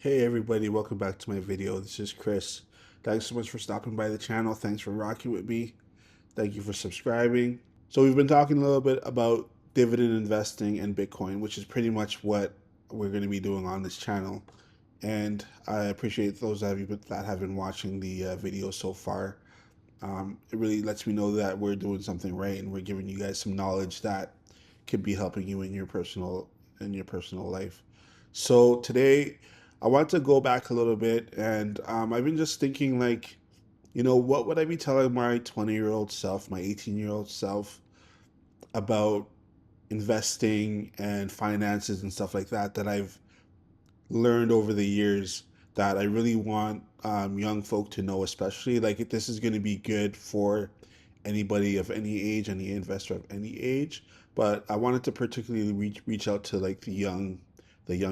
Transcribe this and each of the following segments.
Hey everybody, welcome back to my video. This is Chris. Thanks so much for stopping by the channel. Thanks for rocking with me. Thank you for subscribing. So we've been talking a little bit about dividend investing and Bitcoin, which is pretty much what we're going to be doing on this channel. And I appreciate those of you that have been watching the video so far. It really lets me know that we're doing something right and we're giving you guys some knowledge that could be helping you in your personal life. So today, I want to go back a little bit, and I've been just thinking, like, what would I be telling my 20-year-old self, my 18-year-old self, about investing and finances and stuff like that that I've learned over the years that I really want young folk to know, especially like if this is going to be good for anybody of any age, any investor of any age. But I wanted to particularly reach out to like the young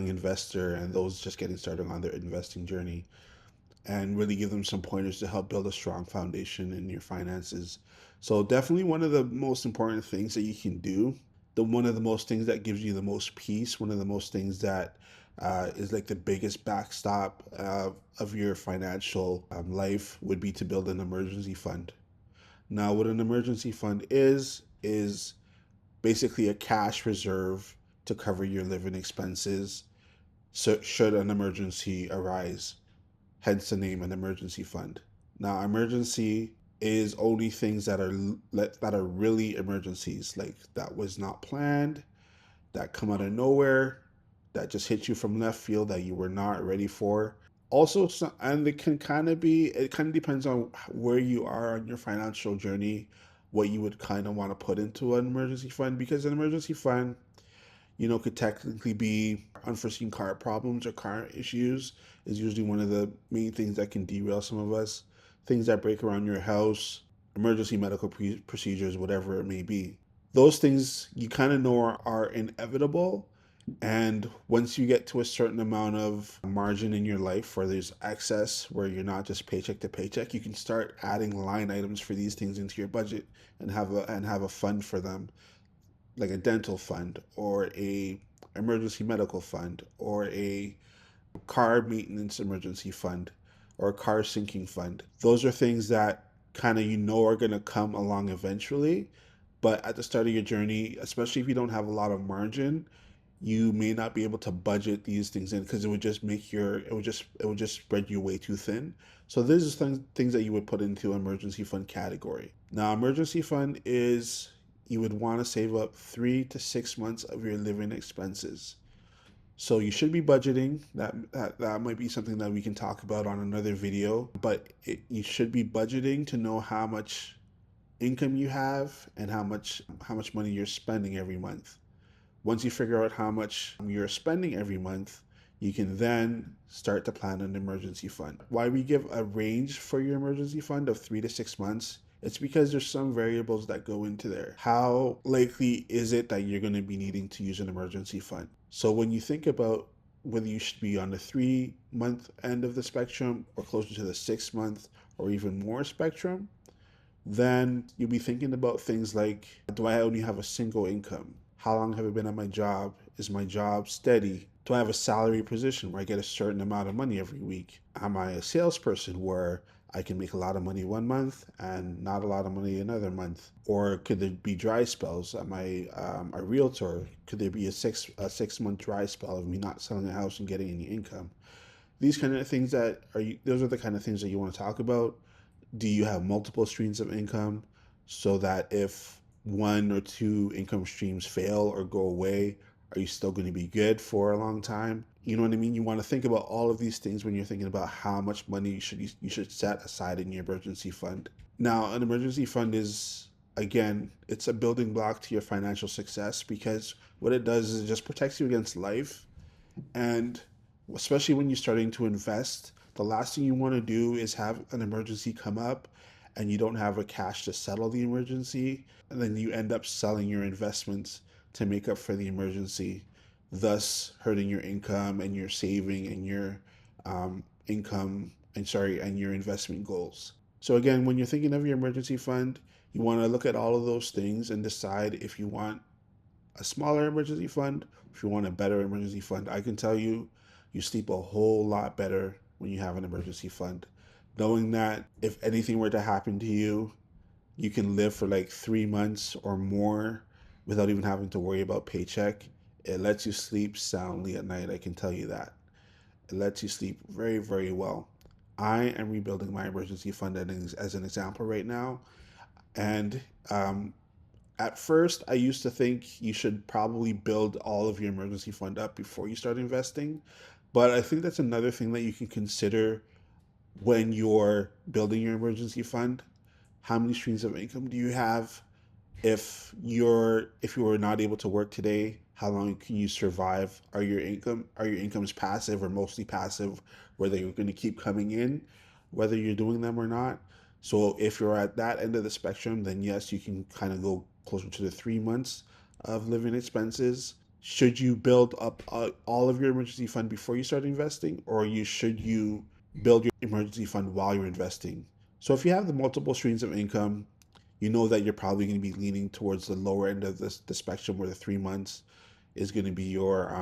investor and those just getting started on their investing journey and really give them some pointers to help build a strong foundation in your finances. So definitely one of the most important things that you can do, one of the most things that gives you the most peace, one of the most things that is like the biggest backstop of your financial life would be to build an emergency fund. Now, what an emergency fund is basically a cash reserve to cover your living expenses. So should an emergency arise, hence the name an emergency fund. Now, emergency is only things that are really emergencies, like that was not planned, that come out of nowhere, that just hit you from left field that you were not ready for. Also, and it kind of depends on where you are on your financial journey, what you would kind of want to put into an emergency fund, because an emergency fund could technically be unforeseen car problems or car issues is usually one of the main things that can derail some of us. Things that break around your house, emergency medical procedures, whatever it may be. Those things you kind of know are inevitable. And once you get to a certain amount of margin in your life where there's excess, where you're not just paycheck to paycheck, you can start adding line items for these things into your budget and have a fund for them, like a dental fund or a emergency medical fund or a car maintenance emergency fund or a car sinking fund. Those are things that kind of are going to come along eventually, but at the start of your journey, especially if you don't have a lot of margin, you may not be able to budget these things in because it would just spread you way too thin. So this is things that you would put into emergency fund category. Now, emergency fund is you would want to save up 3 to 6 months of your living expenses. So you should be budgeting. That might be something that we can talk about on another video, but you should be budgeting to know how much income you have and how much money you're spending every month. Once you figure out how much you're spending every month, you can then start to plan an emergency fund. Why we give a range for your emergency fund of 3 to 6 months? It's because there's some variables that go into there. How likely is it that you're going to be needing to use an emergency fund? So when you think about whether you should be on the 3 month end of the spectrum or closer to the 6 month or even more spectrum, then you'll be thinking about things like, do I only have a single income? How long have I been at my job? Is my job steady? Do I have a salary position where I get a certain amount of money every week? Am I a salesperson where I can make a lot of money one month and not a lot of money another month? Or could there be dry spells? Am I a realtor? Could there be a 6 month dry spell of me not selling a house and getting any income? These kind of things those are the kind of things that you want to talk about. Do you have multiple streams of income so that if one or two income streams fail or go away, are you still going to be good for a long time? You know what I mean? You want to think about all of these things when you're thinking about how much money you should set aside in your emergency fund. Now, an emergency fund is, again, it's a building block to your financial success because what it does is it just protects you against life. And especially when you're starting to invest, the last thing you want to do is have an emergency come up and you don't have a cash to settle the emergency. And then you end up selling your investments to make up for the emergency, thus hurting your income and your saving and your income and your investment goals. So again, when you're thinking of your emergency fund, you want to look at all of those things and decide if you want a smaller emergency fund, if you want a better emergency fund. I can tell you You sleep a whole lot better when you have an emergency fund. Knowing that if anything were to happen to you, you can live for like 3 months or more without even having to worry about paycheck. It lets you sleep soundly at night, I can tell you that. It lets you sleep very, very well. I am rebuilding my emergency fund as an example right now. And at first, I used to think you should probably build all of your emergency fund up before you start investing. But I think that's another thing that you can consider when you're building your emergency fund. How many streams of income do you have? If you were not able to work today, how long can you survive? Are your incomes passive or mostly passive, whether you're going to keep coming in, whether you're doing them or not? So if you're at that end of the spectrum, then yes, you can kind of go closer to the 3 months of living expenses. Should you build up all of your emergency fund before you start investing, or should you build your emergency fund while you're investing? So if you have the multiple streams of income, you know that you're probably going to be leaning towards the lower end of the spectrum, where the 3 months is going to be your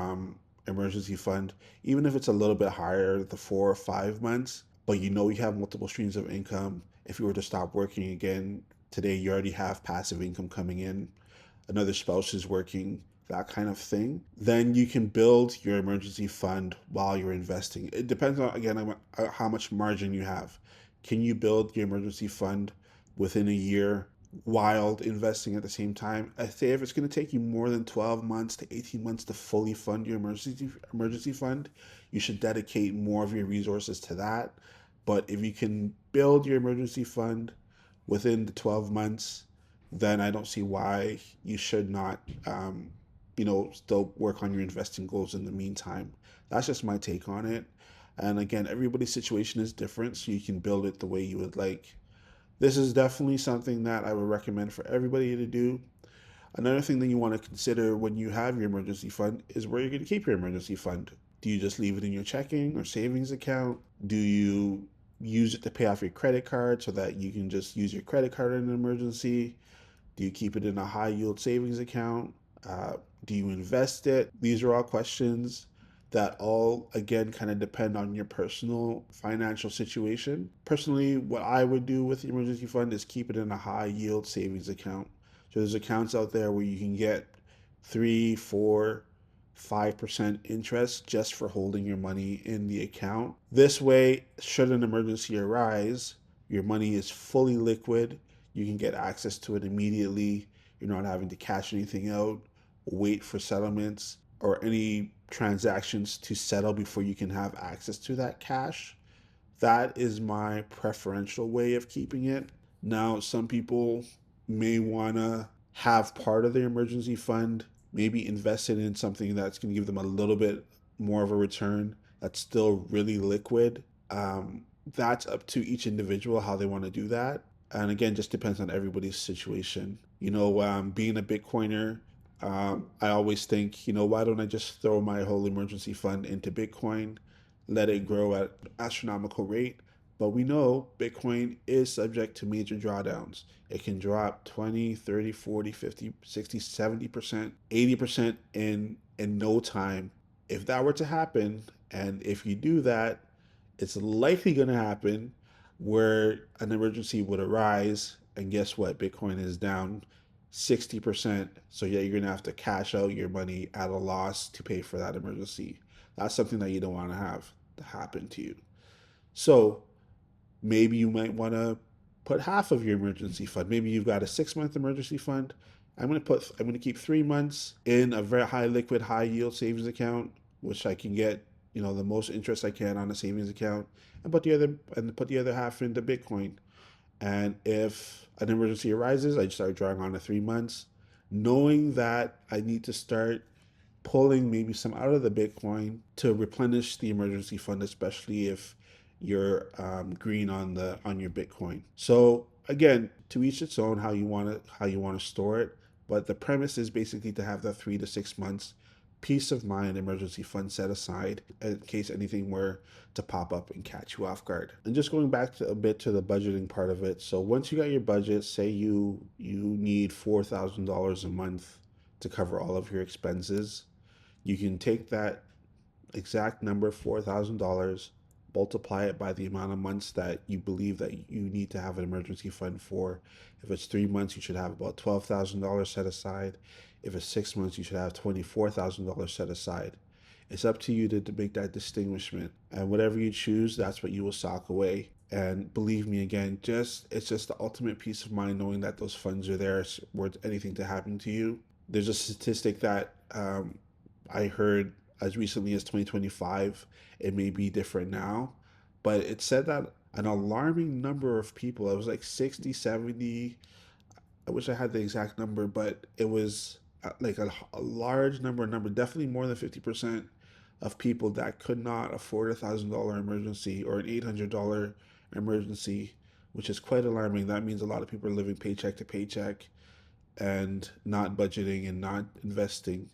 emergency fund, even if it's a little bit higher, the 4 or 5 months. But you know you have multiple streams of income. If you were to stop working again today, you already have passive income coming in. Another spouse is working, that kind of thing. Then you can build your emergency fund while you're investing. It depends on, again, on how much margin you have. Can you build your emergency fund within a year while investing at the same time? I say if it's going to take you more than 12 months to 18 months to fully fund your emergency fund, you should dedicate more of your resources to that. But if you can build your emergency fund within the 12 months, then I don't see why you should not, still work on your investing goals in the meantime. That's just my take on it. And again, everybody's situation is different, so you can build it the way you would like. This is definitely something that I would recommend for everybody to do. Another thing that you want to consider when you have your emergency fund is where you're going to keep your emergency fund. Do you just leave it in your checking or savings account? Do you use it to pay off your credit card so that you can just use your credit card in an emergency? Do you keep it in a high yield savings account? Uh, do you invest it? These are all questions that all, again, kind of depend on your personal financial situation. Personally, what I would do with the emergency fund is keep it in a high yield savings account. So there's accounts out there where you can get 3, 4, 5% interest just for holding your money in the account. This way, should an emergency arise, your money is fully liquid. You can get access to it immediately. You're not having to cash anything out, wait for settlements or any transactions to settle before you can have access to that cash. That is my preferential way of keeping it. Now, some people may want to have part of their emergency fund maybe invested in something that's going to give them a little bit more of a return that's still really liquid. That's up to each individual how they want to do that. And again, just depends on everybody's situation. Being a Bitcoiner, I always think, why don't I just throw my whole emergency fund into Bitcoin, let it grow at astronomical rate? But we know Bitcoin is subject to major drawdowns. It can drop 20, 30, 40, 50, 60, 70%, 80% in no time. If that were to happen, and if you do that, it's likely going to happen where an emergency would arise. And guess what? Bitcoin is down 60%. So, yeah, you're going to have to cash out your money at a loss to pay for that emergency. That's something that you don't want to have to happen to you. So, maybe you might want to put half of your emergency fund. Maybe you've got a 6 month emergency fund. I'm going to keep 3 months in a very high liquid, high yield savings account, which I can get, the most interest I can on a savings account, and put the other half into Bitcoin. And if an emergency arises, I just start drawing on the 3 months, knowing that I need to start pulling maybe some out of the Bitcoin to replenish the emergency fund, especially if you're green on your Bitcoin. So again, to each its own how you want to store it, but the premise is basically to have that 3 to 6 months peace of mind emergency fund set aside in case anything were to pop up and catch you off guard. And just going back to a bit to the budgeting part of it. So once you got your budget, say you need $4,000 a month to cover all of your expenses, you can take that exact number, $4,000, multiply it by the amount of months that you believe that you need to have an emergency fund for. If it's 3 months, you should have about $12,000 set aside. If it's 6 months, you should have $24,000 set aside. It's up to you to make that distinguishment. And whatever you choose, that's what you will sock away. And believe me, again, it's just the ultimate peace of mind knowing that those funds are there worth anything to happen to you. There's a statistic that I heard as recently as 2025. It may be different now, but it said that an alarming number of people, it was like 60, 70. I wish I had the exact number, but it was like a large number, definitely more than 50% of people that could not afford $1,000 emergency or an $800 emergency, which is quite alarming. That means a lot of people are living paycheck to paycheck and not budgeting and not investing.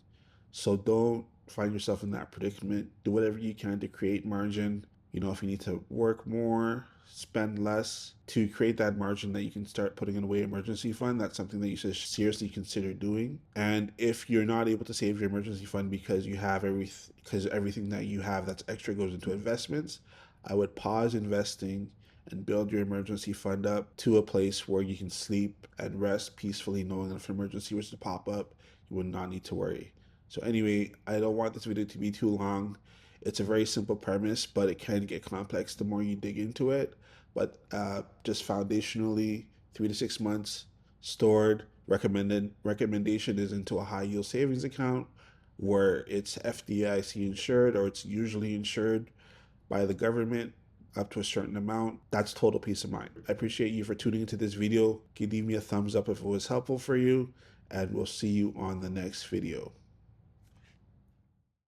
So don't find yourself in that predicament. Do whatever you can to create margin. You know, if you need to work more, spend less to create that margin that you can start putting in away emergency fund, that's something that you should seriously consider doing. And if you're not able to save your emergency fund because everything that you have that's extra goes into investments, I would pause investing and build your emergency fund up to a place where you can sleep and rest peacefully, knowing that if an emergency was to pop up, you would not need to worry. So anyway, I don't want this video to be too long. It's a very simple premise, but it can get complex the more you dig into it. But just foundationally, 3 to 6 months stored. Recommendation is into a high yield savings account where it's FDIC insured or it's usually insured by the government up to a certain amount. That's total peace of mind. I appreciate you for tuning into this video. Give me a thumbs up if it was helpful for you, and we'll see you on the next video.